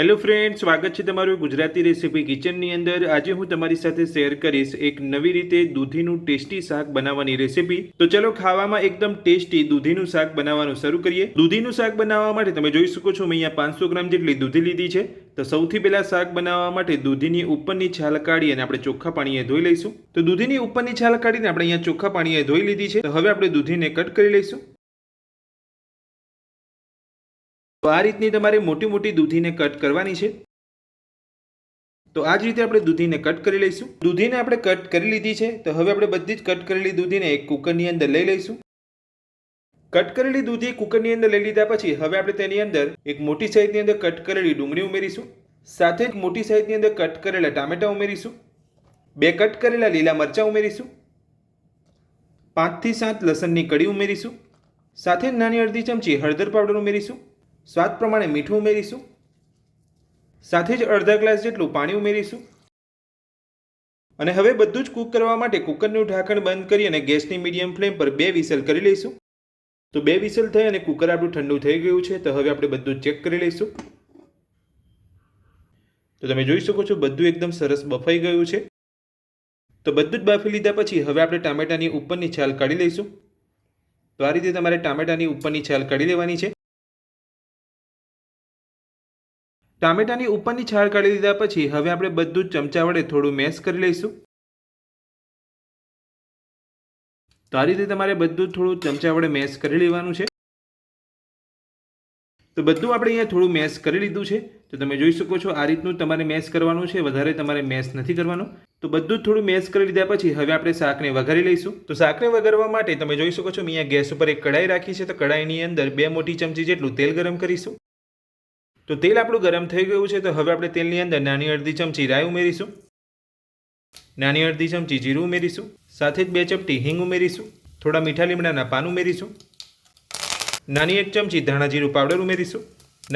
Hello friend, સ્વાગત છે તમારું ગુજરાતી રેસીપી કિચનની અંદર। આજે હું તમારી સાથે શેર કરીશ એક નવી રીતે દૂધીનું ટેસ્ટી શાક બનાવવાની રેસીપી। તો ચલો ખાવામાં એકદમ ટેસ્ટી દૂધીનું શાક બનાવવાનું શરૂ કરીએ। દૂધીનું શાક બનાવવા માટે તમે જોઈ શકો છો મેં અહીંયા 500 ગ્રામ જેટલી દૂધી લીધી છે। તો સૌથી પહેલા શાક બનાવવા માટે દૂધીની ઉપરની છાલ કાઢી અને આપણે ચોખ્ખા પાણીએ ધોઈ લઈશું। તો દૂધીની ઉપરની છાલ કાઢીને આપણે અહીંયા ચોખ્ખા પાણીએ ધોઈ લીધી છે। તો હવે આપણે દૂધીને કટ કરી લઈશું। તો આ રીતની તમારે મોટી મોટી દૂધીને કટ કરવાની છે। તો આ જ રીતે આપણે દૂધીને કટ કરી લઈશું। દૂધીને આપણે કટ કરી લીધી છે। તો હવે આપણે બધી જ કટ કરેલી દૂધીને એક કુકરની અંદર લઈ લઈશું। કટ કરેલી દૂધી કુકરની અંદર લઈ લીધા પછી હવે આપણે તેની અંદર એક મોટી સાઈઝની અંદર કટ કરેલી ડુંગળી ઉમેરીશું। સાથે જ મોટી સાઈઝની અંદર કટ કરેલા ટામેટા ઉમેરીશું। 2 કટ કરેલા લીલા મરચાં ઉમેરીશું। 5 થી 7 લસણની કળી ઉમેરીશું। સાથે જ નાની અડધી ચમચી હળદર પાવડર ઉમેરીશું। સ્વાદ પ્રમાણે મીઠું ઉમેરીશું। સાથે જ અડધા ગ્લાસ જેટલું પાણી ઉમેરીશું। અને હવે બધું જ કૂક કરવા માટે કુકરનું ઢાંકણ બંધ કરી અને ગેસની મીડિયમ ફ્લેમ પર 2 વિસલ કરી લઈશું। તો 2 વિસલ થઈ અને કુકર આપણું ઠંડુ થઈ ગયું છે। તો હવે આપણે બધું ચેક કરી લઈશું। તો તમે જોઈ શકો છો બધું એકદમ સરસ બફાઈ ગયું છે। તો બધું જ બાફી લીધા પછી હવે આપણે ટામેટાની ઉપરની છાલ કાઢી લઈશું। તો આ રીતે તમારે ટામેટાની ઉપરની છાલ કાઢી લેવાની છે। ટામેટાની ઉપરની છાલ કાઢી લીધા પછી હવે આપણે બધું જ ચમચા વડે થોડું મેશ કરી લઈશું। તો આ રીતે તમારે બધું જ થોડું ચમચા વડે મેશ કરી લેવાનું છે। તો બધું આપણે અહીંયા થોડું મેશ કરી લીધું છે। તો તમે જોઈ શકો છો આ રીતનું તમારે મેશ કરવાનું છે, વધારે તમારે મેશ નથી કરવાનું। તો બધું જ થોડું મેશ કરી લીધા પછી હવે આપણે શાકને વઘારી લઈશું। તો શાકને વઘારવા માટે તમે જોઈ શકો છો મેં અહીંયા ગેસ ઉપર એક કઢાઈ રાખી છે। તો કઢાઈની અંદર 2 મોટી ચમચી જેટલું તેલ ગરમ કરીશું। તો તેલ આપણું ગરમ થઈ ગયું છે। તો હવે આપણે તેલની અંદર નાની અડધી ચમચી રાઈ ઉમેરીશું। નાની અડધી ચમચી જીરું ઉમેરીશું। સાથે જ 2 ચપટી હિંગ ઉમેરીશું। થોડા મીઠા લીમડાના પાન ઉમેરીશું। નાની 1 ચમચી ધાણા જીરું પાવડર ઉમેરીશું।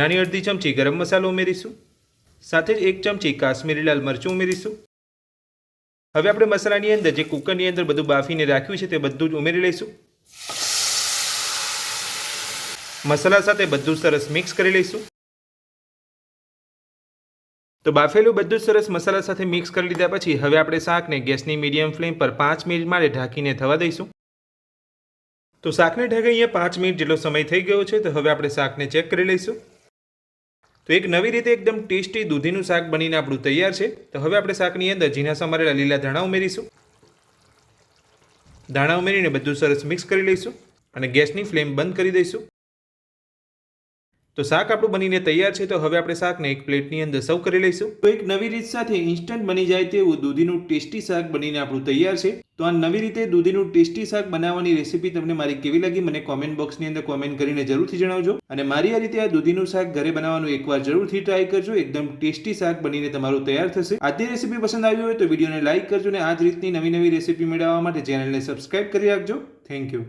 નાની અડધી ચમચી ગરમ મસાલો ઉમેરીશું। સાથે જ 1 ચમચી કાશ્મીરી લાલ મરચું ઉમેરીશું। હવે આપણે મસાલાની અંદર જે કુકરની અંદર બધું બાફીને રાખ્યું છે તે બધું જ ઉમેરી લઈશું। મસાલા સાથે બધું સરસ મિક્સ કરી લઈશું। તો બાફેલું બધું જ સરસ મસાલા સાથે મિક્સ કરી લીધા પછી હવે આપણે શાકને ગેસની મીડિયમ ફ્લેમ પર 5 મિનિટ માટે ઢાંકીને થવા દઈશું। તો શાકને ઢાંકી અહીંયા 5 મિનિટ જેટલો સમય થઈ ગયો છે। તો હવે આપણે શાકને ચેક કરી લઈશું। તો એક નવી રીતે એકદમ ટેસ્ટી દૂધીનું શાક બનીને આપણું તૈયાર છે। તો હવે આપણે શાકની અંદર ઝીણા સમારેલા લીલા ધાણા ઉમેરીશું। ધાણા ઉમેરીને બધું સરસ મિક્સ કરી લઈશું અને ગેસની ફ્લેમ બંધ કરી દઈશું। તો શાક આપણું બનીને તૈયાર છે। તો હવે આપણે શાકને એક પ્લેટની અંદર સર્વ કરી લઈશું। તો એક નવી રીત સાથે ઇન્સ્ટન્ટ બની જાય તેવું દૂધીનું ટેસ્ટી શાક બનીને આપણું તૈયાર છે। તો આ નવી રીતે દૂધીનું ટેસ્ટી શાક બનાવવાની રેસીપી તમને મારી કેવી લાગી મને કોમેન્ટ બોક્સની અંદર કોમેન્ટ કરીને જરૂરથી જણાવજો। અને મારી આ રીતે આ દૂધીનું શાક ઘરે બનાવવાનું એકવાર જરૂરથી ટ્રાય કરજો। એકદમ ટેસ્ટી શાક બનીને તમારું તૈયાર થશે। આજની રેસીપી પસંદ આવી હોય તો વિડીયોને લાઇક કરજો અને આ જ રીતની નવી રેસીપી મેળવવા માટે ચેનલને સબસ્ક્રાઇબ કરી રાખજો। Thank you.